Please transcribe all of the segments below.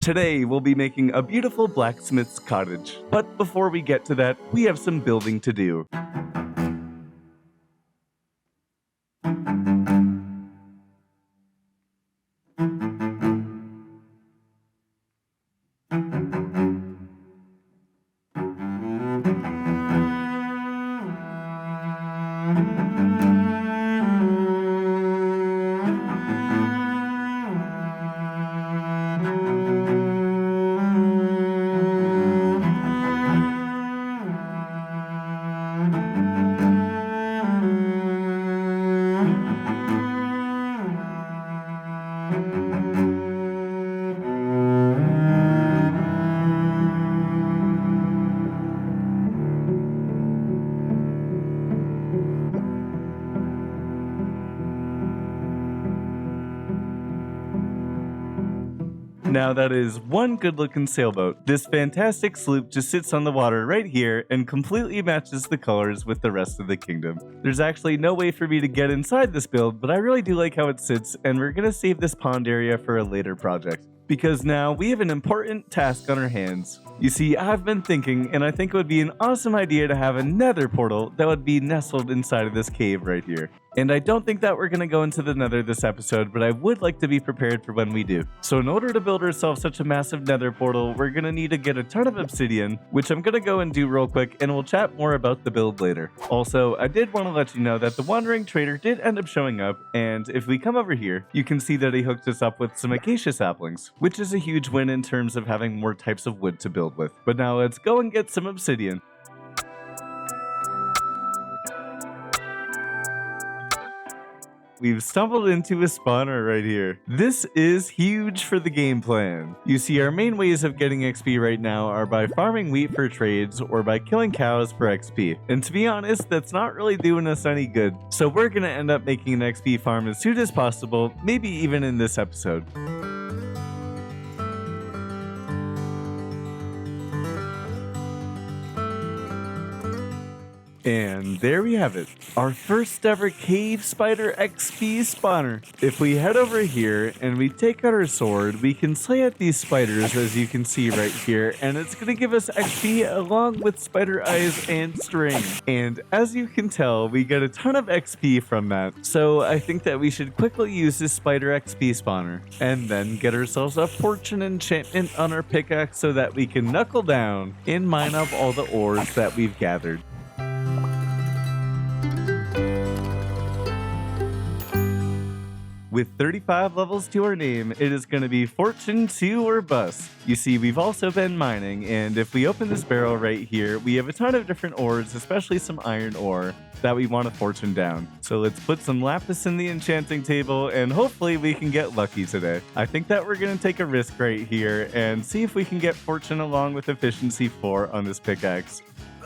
Today we'll be making a beautiful blacksmith's cottage. But before we get to that, we have some building to do. Now that is one good looking sailboat. This fantastic sloop just sits on the water right here and completely matches the colors with the rest of the kingdom. There's actually no way for me to get inside this build, but I really do like how it sits, and we're gonna save this pond area for a later project. Because now we have an important task on our hands. You see, I've been thinking, and I think it would be an awesome idea to have a nether portal that would be nestled inside of this cave right here. And I don't think that we're going to go into the nether this episode, but I would like to be prepared for when we do. So in order to build ourselves such a massive nether portal, we're going to need to get a ton of obsidian, which I'm going to go and do real quick, and we'll chat more about the build later. Also, I did want to let you know that the wandering trader did end up showing up, and if we come over here, you can see that he hooked us up with some acacia saplings, which is a huge win in terms of having more types of wood to build with. But now let's go and get some obsidian. We've stumbled into a spawner right here. This is huge for the game plan. You see, our main ways of getting XP right now are by farming wheat for trades or by killing cows for XP. And to be honest, that's not really doing us any good. So we're gonna end up making an XP farm as soon as possible, maybe even in this episode. And there we have it, our first ever cave spider XP spawner. If we head over here and we take out our sword, we can slay at these spiders, as you can see right here, and it's going to give us XP along with spider eyes and string. And as you can tell, we get a ton of XP from that. So I think that we should quickly use this spider XP spawner and then get ourselves a fortune enchantment on our pickaxe so that we can knuckle down and mine up all the ores that we've gathered. With 35 levels to our name, it is going to be fortune 2 or bust. You see, we've also been mining, and if we open this barrel right here, we have a ton of different ores, especially some iron ore, that we want to fortune down. So let's put some lapis in the enchanting table, and hopefully we can get lucky today. I think that we're going to take a risk right here and see if we can get fortune along with efficiency 4 on this pickaxe.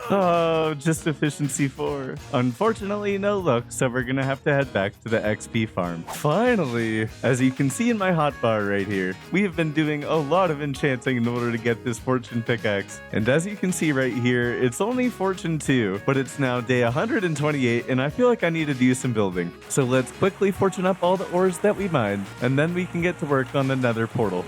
Oh, just efficiency 4. Unfortunately, no luck, so we're gonna have to head back to the XP farm. Finally! As you can see in my hotbar right here, we have been doing a lot of enchanting in order to get this fortune pickaxe. And as you can see right here, it's only fortune 2, but it's now day 128, and I feel like I need to do some building. So let's quickly fortune up all the ores that we mined, and then we can get to work on the nether portal.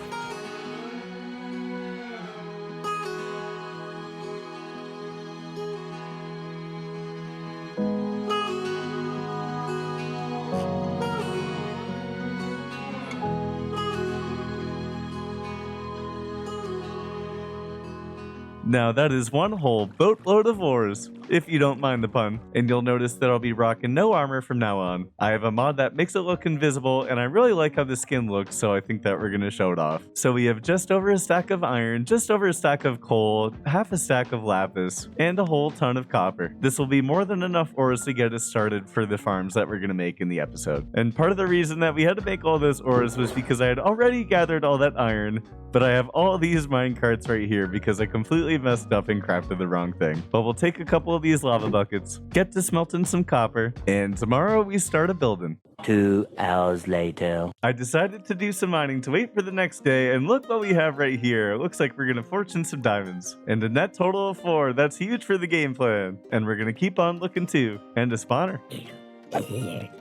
Now that is one whole boatload of ores, if you don't mind the pun. And you'll notice that I'll be rocking no armor from now on. I have a mod that makes it look invisible, and I really like how the skin looks, so I think that we're gonna show it off. So we have just over a stack of iron, just over a stack of coal, half a stack of lapis, and a whole ton of copper. This will be more than enough ores to get us started for the farms that we're gonna make in the episode. And part of the reason that we had to make all those ores was because I had already gathered all that iron, but I have all these mine carts right here because I completely messed up and crafted the wrong thing. But we'll take a couple of these lava buckets, get to smelting some copper, and tomorrow we start a building. 2 hours later. I decided to do some mining to wait for the next day, and look what we have right here. It looks like we're gonna fortune some diamonds. And a net total of 4, that's huge for the game plan. And we're gonna keep on looking too. And a spawner.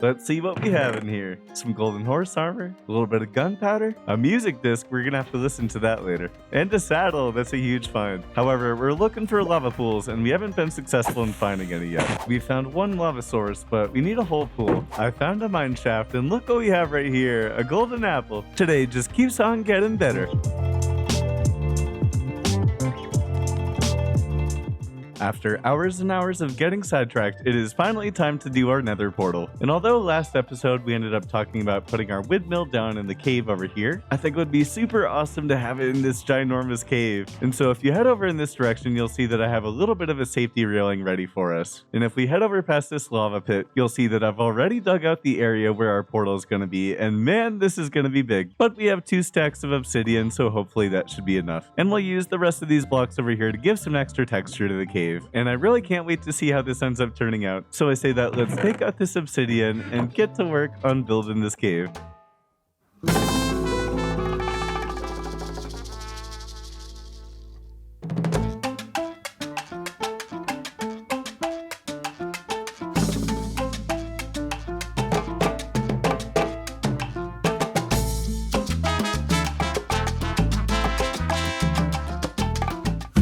Let's see what we have in here. Some golden horse armor, a little bit of gunpowder, a music disc, we're gonna have to listen to that later, and a saddle. That's a huge find. However, we're looking for lava pools and we haven't been successful in finding any yet. We found one lava source, but we need a whole pool. I found a mine shaft and look what we have right here, a golden apple. Today just keeps on getting better. After hours and hours of getting sidetracked, it is finally time to do our nether portal. And although last episode we ended up talking about putting our windmill down in the cave over here, I think it would be super awesome to have it in this ginormous cave. And so if you head over in this direction, you'll see that I have a little bit of a safety railing ready for us. And if we head over past this lava pit, you'll see that I've already dug out the area where our portal is going to be. And man, this is going to be big. But we have 2 stacks of obsidian, so hopefully that should be enough. And we'll use the rest of these blocks over here to give some extra texture to the cave. And I really can't wait to see how this ends up turning out. So I say that let's take out this obsidian and get to work on building this cave.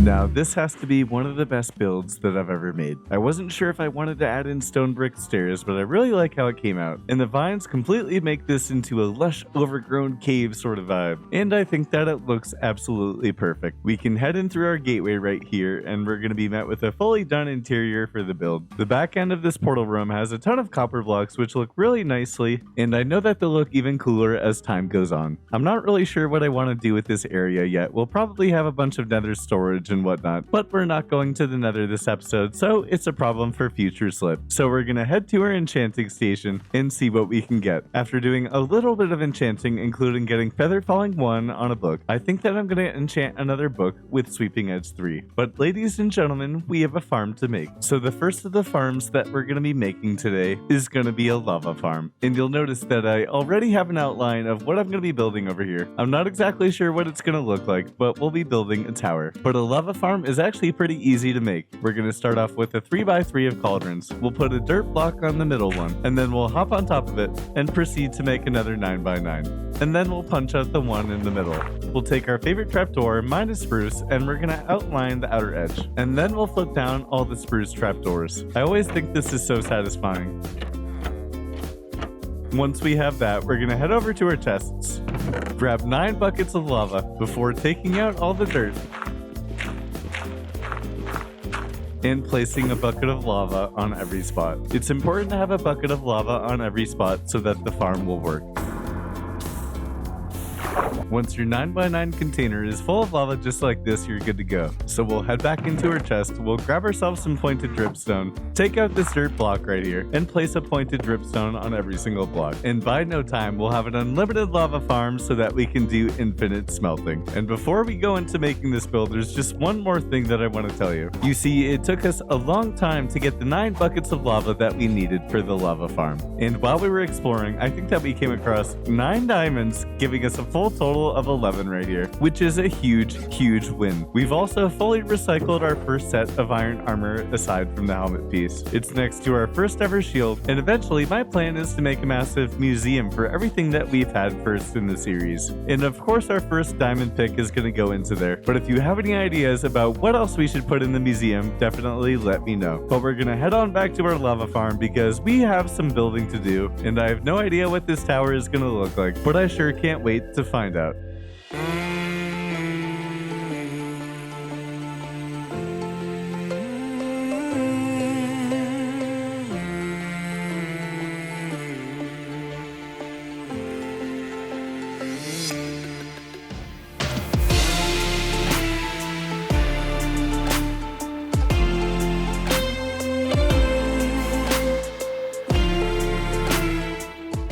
Now, this has to be one of the best builds that I've ever made. I wasn't sure if I wanted to add in stone brick stairs, but I really like how it came out. And the vines completely make this into a lush, overgrown cave sort of vibe. And I think that it looks absolutely perfect. We can head in through our gateway right here, and we're going to be met with a fully done interior for the build. The back end of this portal room has a ton of copper blocks, which look really nicely, and I know that they'll look even cooler as time goes on. I'm not really sure what I want to do with this area yet. We'll probably have a bunch of nether storage and whatnot, but we're not going to the nether this episode, so it's a problem for future Slip. So we're gonna head to our enchanting station and see what we can get. After doing a little bit of enchanting, including getting Feather Falling 1 on a book, I think that I'm gonna enchant another book with Sweeping Edge 3. But ladies and gentlemen, we have a farm to make. So the first of the farms that we're gonna be making today is gonna be a lava farm. And you'll notice that I already have an outline of what I'm gonna be building over here. I'm not exactly sure what it's gonna look like, but we'll be building a tower. But a lava farm is actually pretty easy to make. We're going to start off with a 3x3 of cauldrons. We'll put a dirt block on the middle one, and then we'll hop on top of it and proceed to make another 9x9. And then we'll punch out the one in the middle. We'll take our favorite trapdoor, minus spruce, and we're going to outline the outer edge. And then we'll flip down all the spruce trapdoors. I always think this is so satisfying. Once we have that, we're going to head over to our chests, grab 9 buckets of lava before taking out all the dirt, and placing a bucket of lava on every spot. It's important to have a bucket of lava on every spot so that the farm will work. Once your 9x9 container is full of lava just like this, you're good to go. So we'll head back into our chest, we'll grab ourselves some pointed dripstone, take out this dirt block right here, and place a pointed dripstone on every single block. And by no time, we'll have an unlimited lava farm so that we can do infinite smelting. And before we go into making this build, there's just one more thing that I want to tell you. You see, it took us a long time to get the 9 buckets of lava that we needed for the lava farm. And while we were exploring, I think that we came across 9 diamonds, giving us a full total of 11 right here, which is a huge win. We've also fully recycled our first set of iron armor aside from the helmet piece. It's next to our first ever shield, and eventually my plan is to make a massive museum for everything that we've had first in the series. And of course our first diamond pick is going to go into there, but if you have any ideas about what else we should put in the museum, definitely let me know. But we're going to head on back to our lava farm because we have some building to do, and I have no idea what this tower is going to look like, but I sure can't wait to find out.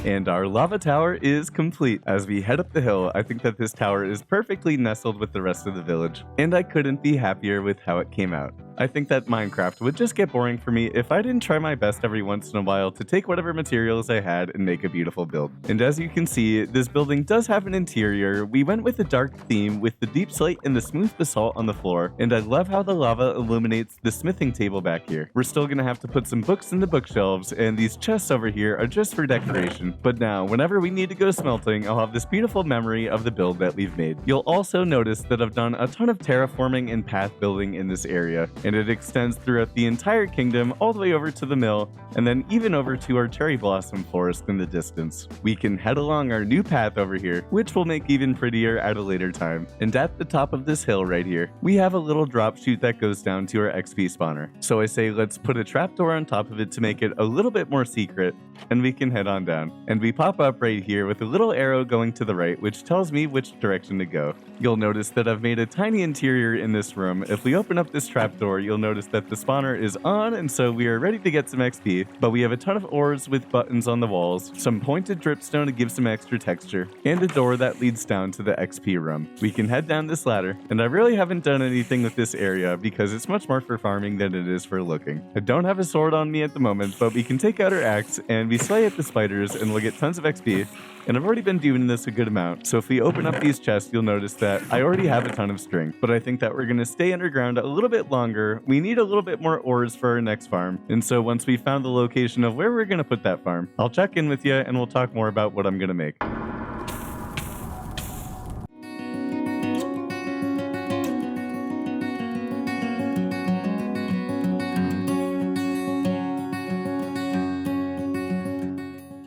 And our lava tower is complete. As we head up the hill, I think that this tower is perfectly nestled with the rest of the village, and I couldn't be happier with how it came out. I think that Minecraft would just get boring for me if I didn't try my best every once in a while to take whatever materials I had and make a beautiful build. And as you can see, this building does have an interior. We went with a dark theme with the deep slate and the smooth basalt on the floor, and I love how the lava illuminates the smithing table back here. We're still gonna have to put some books in the bookshelves, and these chests over here are just for decoration. But now, whenever we need to go smelting, I'll have this beautiful memory of the build that we've made. You'll also notice that I've done a ton of terraforming and path building in this area, and it extends throughout the entire kingdom all the way over to the mill, and then even over to our cherry blossom forest in the distance. We can head along our new path over here, which we'll make even prettier at a later time. And at the top of this hill right here, we have a little drop chute that goes down to our XP spawner. So I say let's put a trapdoor on top of it to make it a little bit more secret, and we can head on down. And we pop up right here with a little arrow going to the right, which tells me which direction to go. You'll notice that I've made a tiny interior in this room. If we open up this trapdoor, you'll notice that the spawner is on, and so we are ready to get some XP. But we have a ton of ores with buttons on the walls, some pointed dripstone to give some extra texture, and a door that leads down to the XP room. We can head down this ladder, and I really haven't done anything with this area because it's much more for farming than it is for looking. I don't have a sword on me at the moment, but we can take out our axe and we slay at the spiders and we'll get tons of XP. And I've already been doing this a good amount, so if we open up these chests, you'll notice that I already have a ton of string. But I think that we're going to stay underground a little bit longer. We need a little bit more ores for our next farm. And so once we found the location of where we're going to put that farm, I'll check in with you and we'll talk more about what I'm going to make.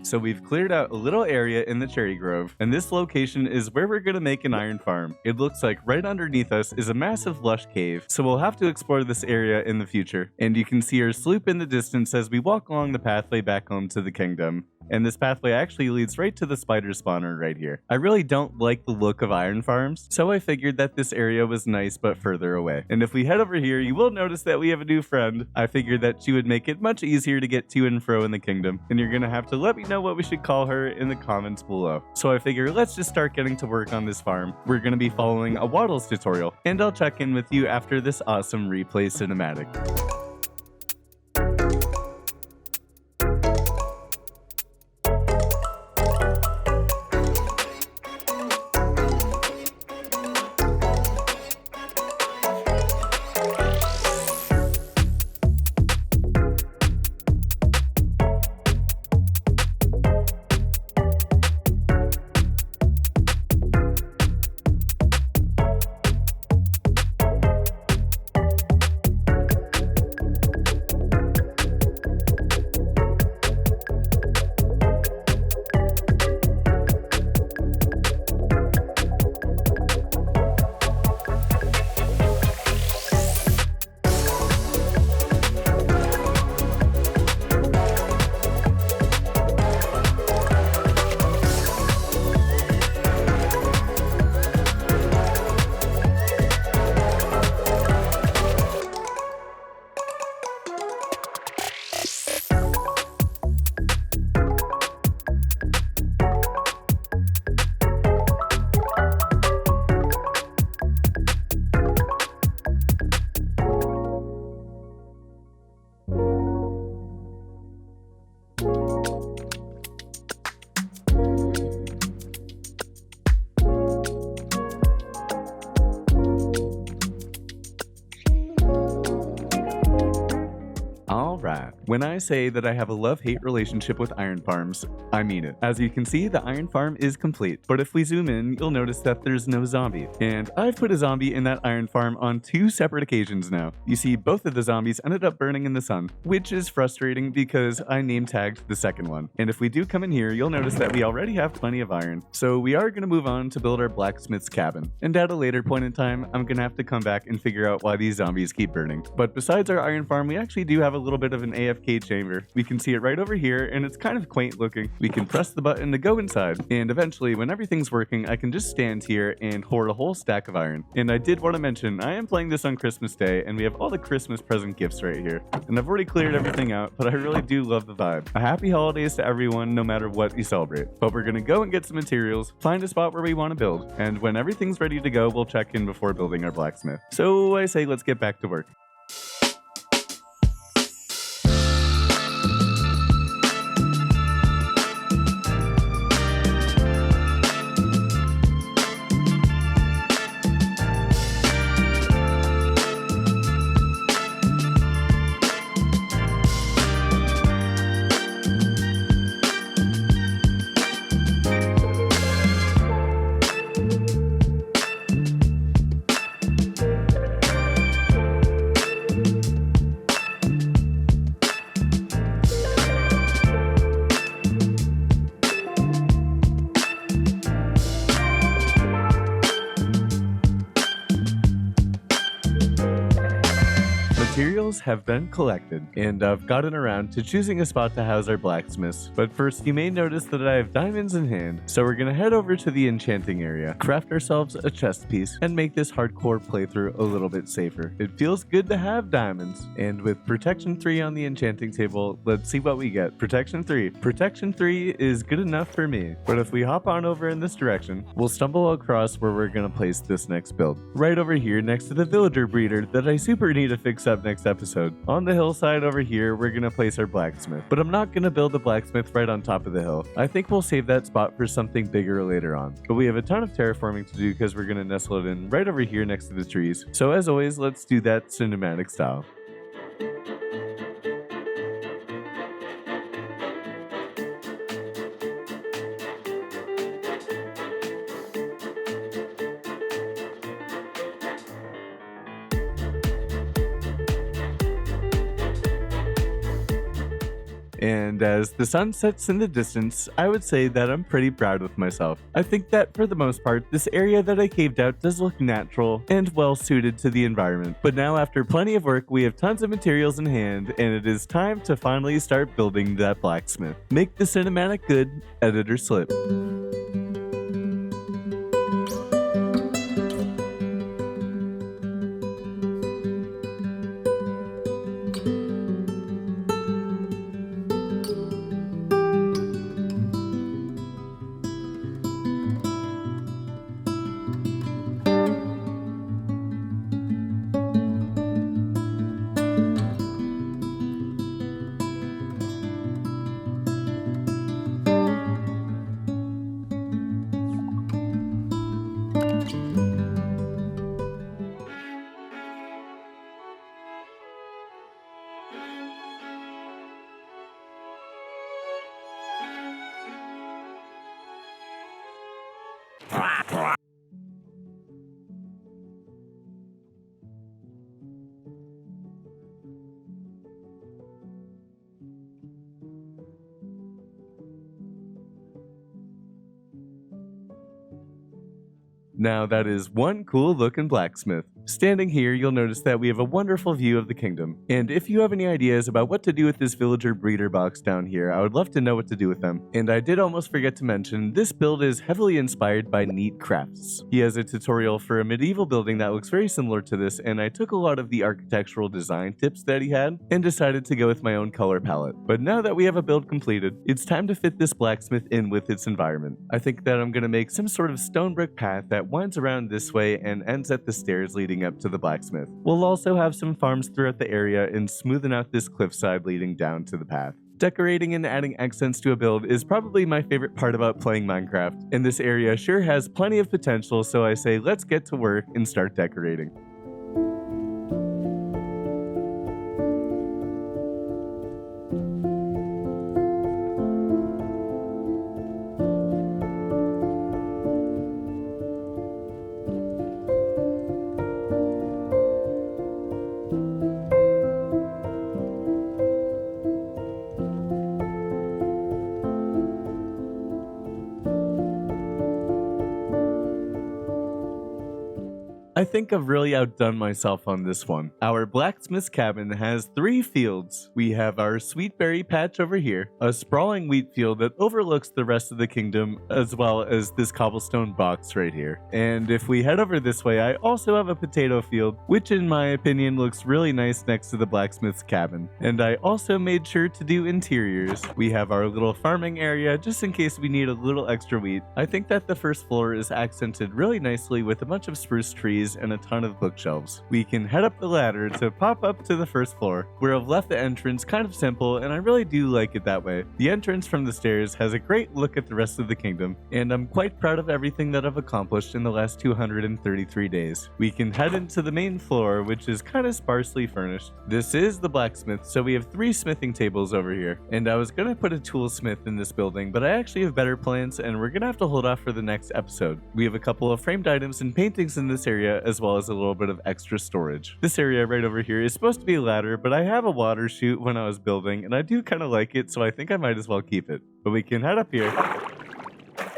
So we've cleared out a little area in the cherry grove, and this location is where we're gonna make an iron farm. It looks like right underneath us is a massive lush cave, so we'll have to explore this area in the future. And you can see our sloop in the distance as we walk along the pathway back home to the kingdom. And this pathway actually leads right to the spider spawner right here. I really don't like the look of iron farms, so I figured that this area was nice but further away. And if we head over here, you will notice that we have a new friend. I figured that she would make it much easier to get to and fro in the kingdom, and you're gonna have to let me know what we should call her in the comments below. So I figure let's just start getting to work on this farm. We're gonna be following a waddles tutorial, and I'll check in with you after this awesome replay cinematic. When I say that I have a love-hate relationship with iron farms, I mean it. As you can see, the iron farm is complete, but if we zoom in, you'll notice that there's no zombie. And I've put a zombie in that iron farm on 2 separate occasions now. You see, both of the zombies ended up burning in the sun, which is frustrating because I name tagged the second one. And if we do come in here, you'll notice that we already have plenty of iron. So we are going to move on to build our blacksmith's cabin. And at a later point in time, I'm going to have to come back and figure out why these zombies keep burning. But besides our iron farm, we actually do have a little bit of an AFK chamber. We can see it right over here, and it's kind of quaint looking. We can press the button to go inside, and eventually, when everything's working, I can just stand here and hoard a whole stack of iron. And I did want to mention, I am playing this on Christmas Day, and we have all the Christmas present gifts right here. And I've already cleared everything out, but I really do love the vibe. A happy holidays to everyone, no matter what you celebrate. But we're gonna go and get some materials, find a spot where we want to build, and when everything's ready to go, we'll check in before building our blacksmith. So I say let's get back to work. materials have been collected, and I've gotten around to choosing a spot to house our blacksmiths. But first, you may notice that I have diamonds in hand, so we're gonna head over to the enchanting area, craft ourselves a chest piece, and make this hardcore playthrough a little bit safer. It feels good to have diamonds, and with protection 3 on the enchanting table, let's see what we get. Protection 3. Protection 3 is good enough for me, but if we hop on over in this direction, we'll stumble across where we're gonna place this next build. Right over here next to the villager breeder that I super need to fix up next episode. On the hillside over here, we're gonna place our blacksmith, but I'm not gonna build a blacksmith right on top of the hill. I think we'll save that spot for something bigger later on. But we have a ton of terraforming to do because we're gonna nestle it in right over here next to the trees. So as always, let's do that cinematic style. And as the sun sets in the distance, I would say that I'm pretty proud of myself. I think that for the most part, this area that I caved out does look natural and well suited to the environment. But now after plenty of work, we have tons of materials in hand, and it is time to finally start building that blacksmith. Make the cinematic good, editor slip. Now that is one cool looking blacksmith. Standing here, you'll notice that we have a wonderful view of the kingdom. And if you have any ideas about what to do with this villager breeder box down here, I would love to know what to do with them. And I did almost forget to mention, this build is heavily inspired by Neat Crafts. He has a tutorial for a medieval building that looks very similar to this, and I took a lot of the architectural design tips that he had and decided to go with my own color palette. But now that we have a build completed, it's time to fit this blacksmith in with its environment. I think that I'm going to make some sort of stone brick path that winds around this way and ends at the stairs leading up to the blacksmith. We'll also have some farms throughout the area and smoothen out this cliffside leading down to the path. Decorating and adding accents to a build is probably my favorite part about playing Minecraft, and this area sure has plenty of potential, so I say let's get to work and start decorating. I think I've really outdone myself on this one. Our blacksmith's cabin has 3 fields. We have our sweet berry patch over here, a sprawling wheat field that overlooks the rest of the kingdom, as well as this cobblestone box right here. And if we head over this way, I also have a potato field, which in my opinion looks really nice next to the blacksmith's cabin. And I also made sure to do interiors. We have our little farming area just in case we need a little extra wheat. I think that the first floor is accented really nicely with a bunch of spruce trees and a ton of bookshelves. We can head up the ladder to pop up to the first floor, where I've left the entrance kind of simple, and I really do like it that way. The entrance from the stairs has a great look at the rest of the kingdom, and I'm quite proud of everything that I've accomplished in the last 233 days. We can head into the main floor, which is kind of sparsely furnished. This is the blacksmith, so we have 3 smithing tables over here, and I was gonna put a toolsmith in this building, but I actually have better plans, and we're gonna have to hold off for the next episode. We have a couple of framed items and paintings in this area, as well as a little bit of extra storage. This area right over here is supposed to be a ladder, but I have a water chute when I was building, and I do kind of like it, so I think I might as well keep it. But we can head up here,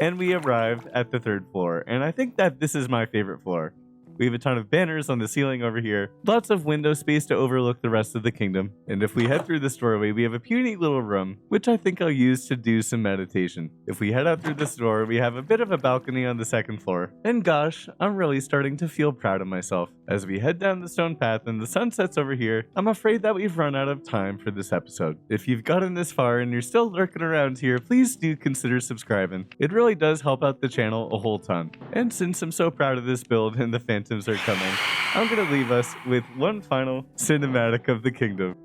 and we arrived at the 3rd floor, and I think that this is my favorite floor. We have a ton of banners on the ceiling over here, lots of window space to overlook the rest of the kingdom, and if we head through this doorway, we have a puny little room, which I think I'll use to do some meditation. If we head out through this door, we have a bit of a balcony on the second floor, and gosh, I'm really starting to feel proud of myself. As we head down the stone path and the sun sets over here, I'm afraid that we've run out of time for this episode. If you've gotten this far and you're still lurking around here, please do consider subscribing. It really does help out the channel a whole ton. And since I'm so proud of this build and the phantoms are coming, I'm gonna leave us with one final cinematic of the kingdom.